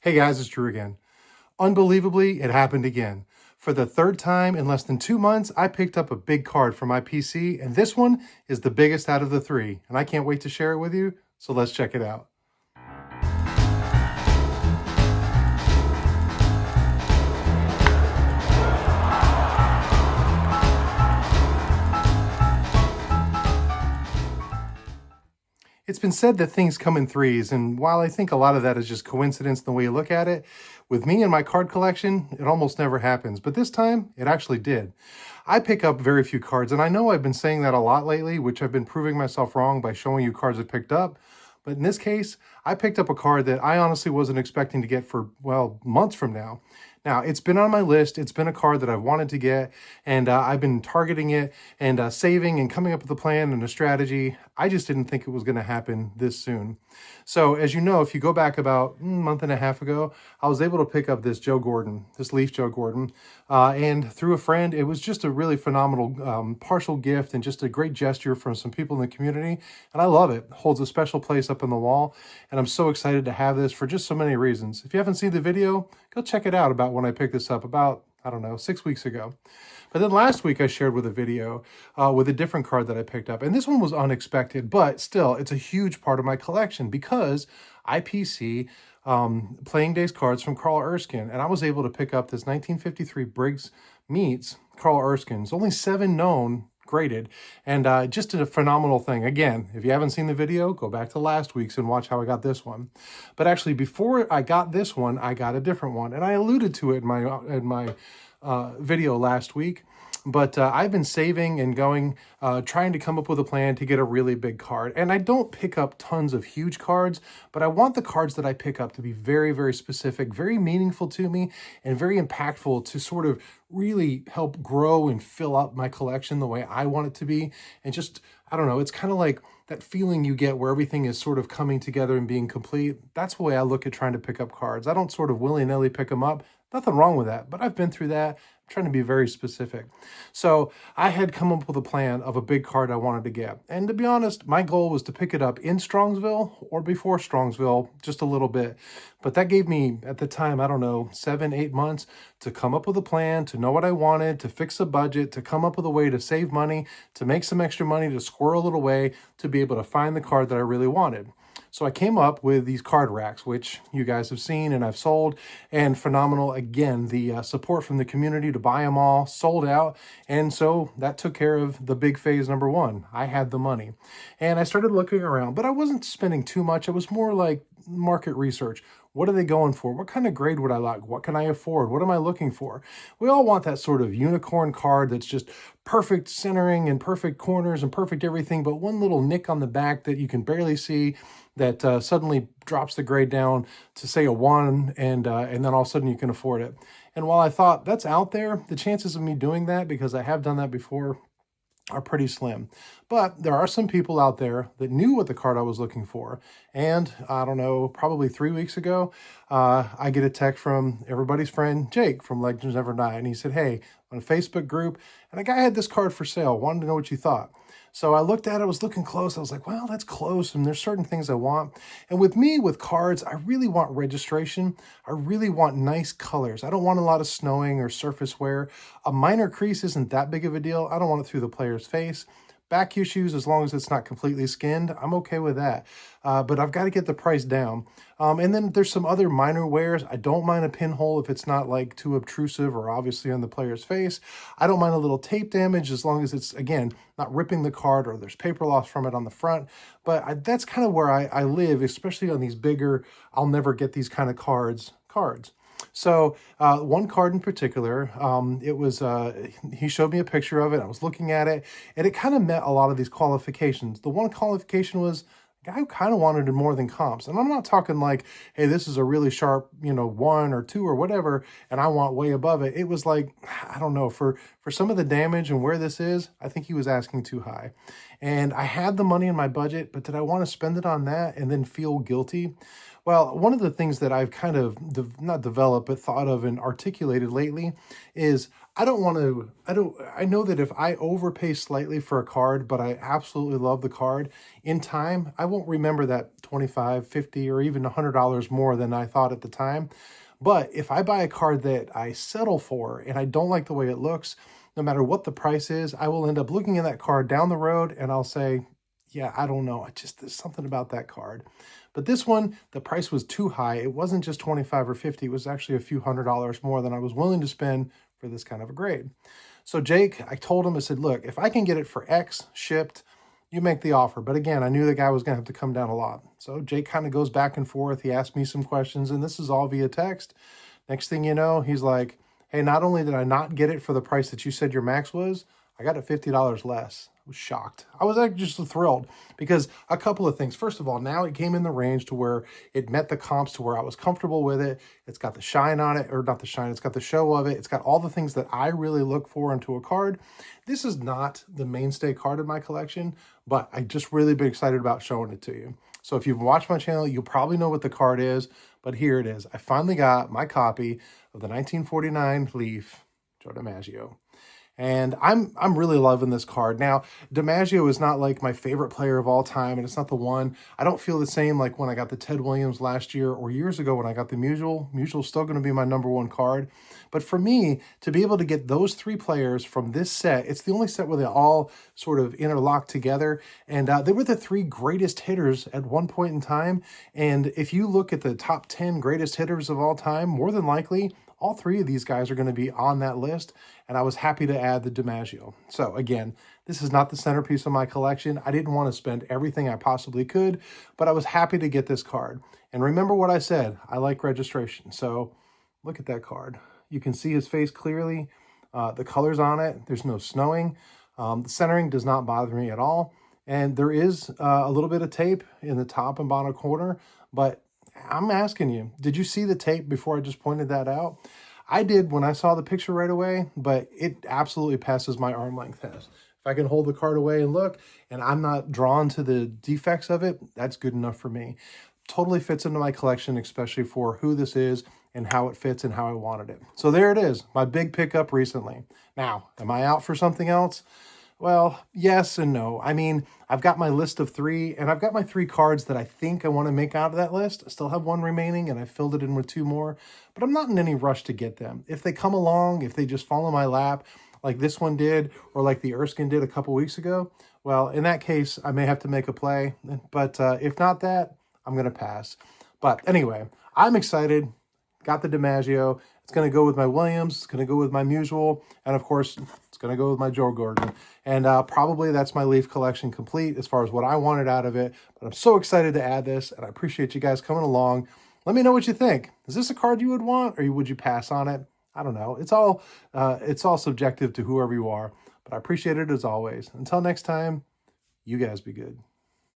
Hey guys, it's Drew again. Unbelievably, it happened again. For the third time in less than 2 months, I picked up a big card for my PC, and this one is the biggest out of the three, and I can't wait to share it with you, so let's check it out. It's been said that things come in threes, and while I think a lot of that is just coincidence the way you look at it, with me and my card collection, it almost never happens. But this time, it actually did. I pick up very few cards, and I know I've been saying that a lot lately, which I've been proving myself wrong by showing you cards I picked up. But in this case, I picked up a card that I honestly wasn't expecting to get for, well, months from now. Now, it's been on my list. It's been a card that I've wanted to get, and I've been targeting it and saving and coming up with a plan and a strategy. I just didn't think it was going to happen this soon. So, as you know, if you go back about a month and a half ago, I was able to pick up this Joe Gordon, this Leaf Joe Gordon, and through a friend. It was just a really phenomenal partial gift and just a great gesture from some people in the community, and I love it. It holds a special place up on the wall, and I'm so excited to have this for just so many reasons. If you haven't seen the video, go check it out about when I picked this up about, I don't know, 6 weeks ago. But then last week I shared with a video with a different card that I picked up. And this one was unexpected, but still, it's a huge part of my collection because IPC Playing Days cards from Carl Erskine. And I was able to pick up this 1953 Briggs meets Carl Erskine. It's only 7 known graded, and just a phenomenal thing. Again, if you haven't seen the video, go back to last week's and watch how I got this one. But actually, before I got this one, I got a different one, and I alluded to it in my video last week. But I've been saving and going, trying to come up with a plan to get a really big card. And I don't pick up tons of huge cards, but I want the cards that I pick up to be very, very specific, very meaningful to me, and very impactful to sort of really help grow and fill up my collection the way I want it to be. And just, I don't know, it's kind of like that feeling you get where everything is sort of coming together and being complete. That's the way I look at trying to pick up cards. I don't sort of willy-nilly pick them up. Nothing wrong with that, but I've been through that. I'm trying to be very specific. So I had come up with a plan of a big card I wanted to get. And to be honest, my goal was to pick it up in Strongsville or before Strongsville, just a little bit. But that gave me, at the time, I don't know, 7, 8 months to come up with a plan, to know what I wanted, to fix a budget, to come up with a way to save money, to make some extra money, to squirrel it away, to be able to find the card that I really wanted. So I came up with these card racks, which you guys have seen and I've sold, and phenomenal. Again, the support from the community to buy them all sold out. And so that took care of the big phase number one. I had the money and I started looking around, but I wasn't spending too much. It was more like market research. What are they going for? What kind of grade would I like? What can I afford? What am I looking for? We all want that sort of unicorn card that's just perfect centering and perfect corners and perfect everything, but one little nick on the back that you can barely see that suddenly drops the grade down to say a 1, and then all of a sudden you can afford it. And while I thought that's out there, the chances of me doing that, because I have done that before, are pretty slim. But there are some people out there that knew what the card I was looking for. And I don't know, probably 3 weeks ago, I get a text from everybody's friend, Jake from Legends Never Die. And he said, hey, on a Facebook group, and a guy had this card for sale, wanted to know what you thought. So I looked at it, I was looking close. I was like, well, that's close. And there's certain things I want. And with me, with cards, I really want registration. I really want nice colors. I don't want a lot of snowing or surface wear. A minor crease isn't that big of a deal. I don't want it through the player's face. Back issues, as long as it's not completely skinned, I'm okay with that. But I've got to get the price down. And then there's some other minor wears. I don't mind a pinhole if it's not like too obtrusive or obviously on the player's face. I don't mind a little tape damage as long as it's, again, not ripping the card or there's paper loss from it on the front. But that's kind of where I live, especially on these bigger, I'll never get these kind of cards. So one card in particular, it was, he showed me a picture of it. I was looking at it, and it kind of met a lot of these qualifications. The one qualification was, the guy kind of wanted it more than comps. And I'm not talking like, hey, this is a really sharp, 1 or 2 or whatever, and I want way above it. It was like, I don't know, for some of the damage and where this is, I think he was asking too high. And I had the money in my budget, but did I want to spend it on that and then feel guilty? Well, one of the things that I've kind of not developed, but thought of and articulated lately is I know that if I overpay slightly for a card, but I absolutely love the card in time, I won't remember that 25, 50, or even $100 more than I thought at the time. But if I buy a card that I settle for and I don't like the way it looks, no matter what the price is, I will end up looking at that card down the road and I'll say, yeah, I don't know. There's something about that card. But this one, the price was too high. It wasn't just 25 or 50. It was actually a few $100 more than I was willing to spend for this kind of a grade. So Jake, I told him, I said, look, if I can get it for X shipped, you make the offer. But again, I knew the guy was going to have to come down a lot. So Jake kind of goes back and forth. He asked me some questions, and this is all via text. Next thing you know, he's like, hey, not only did I not get it for the price that you said your max was, I got it $50 less. I was shocked. I was actually just thrilled because a couple of things. First of all, now it came in the range to where it met the comps to where I was comfortable with it. It's got the shine on it, or not the shine, it's got the show of it. It's got all the things that I really look for into a card. This is not the mainstay card in my collection, but I just really been excited about showing it to you. So if you've watched my channel, you'll probably know what the card is, but here it is. I finally got my copy of the 1949 Leaf Joe DiMaggio. And I'm really loving this card. Now, DiMaggio is not like my favorite player of all time, and it's not the one. I don't feel the same like when I got the Ted Williams last year or years ago when I got the Musial. Musial's still going to be my #1 card. But for me, to be able to get those three players from this set, it's the only set where they all sort of interlock together. And they were the three greatest hitters at one point in time. And if you look at the top 10 greatest hitters of all time, more than likely, all three of these guys are going to be on that list, and I was happy to add the DiMaggio. So again, this is not the centerpiece of my collection. I didn't want to spend everything I possibly could, but I was happy to get this card. And remember what I said, I like registration. So look at that card. You can see his face clearly. The colors on it, there's no snowing. The centering does not bother me at all. And there is a little bit of tape in the top and bottom corner, but I'm asking you, did you see the tape before I just pointed that out? I did when I saw the picture right away, but it absolutely passes my arm length test. If I can hold the card away and look, and I'm not drawn to the defects of it, that's good enough for me. Totally fits into my collection, especially for who this is and how it fits and how I wanted it. So there it is, my big pickup recently. Now, am I out for something else? Well, yes and no. I mean, I've got my list of 3, and I've got my 3 cards that I think I want to make out of that list. I still have 1 remaining, and I filled it in with 2 more, but I'm not in any rush to get them. If they come along, if they just fall in my lap, like this one did, or like the Erskine did a couple weeks ago, well, in that case, I may have to make a play, but if not that, I'm going to pass. But anyway, I'm excited. Got the DiMaggio. It's going to go with my Williams. It's going to go with my Musial. And of course, it's going to go with my Joe Gordon. And probably that's my Leaf collection complete as far as what I wanted out of it. But I'm so excited to add this, and I appreciate you guys coming along. Let me know what you think. Is this a card you would want, or would you pass on it? I don't know. It's all subjective to whoever you are. But I appreciate it as always. Until next time, you guys be good.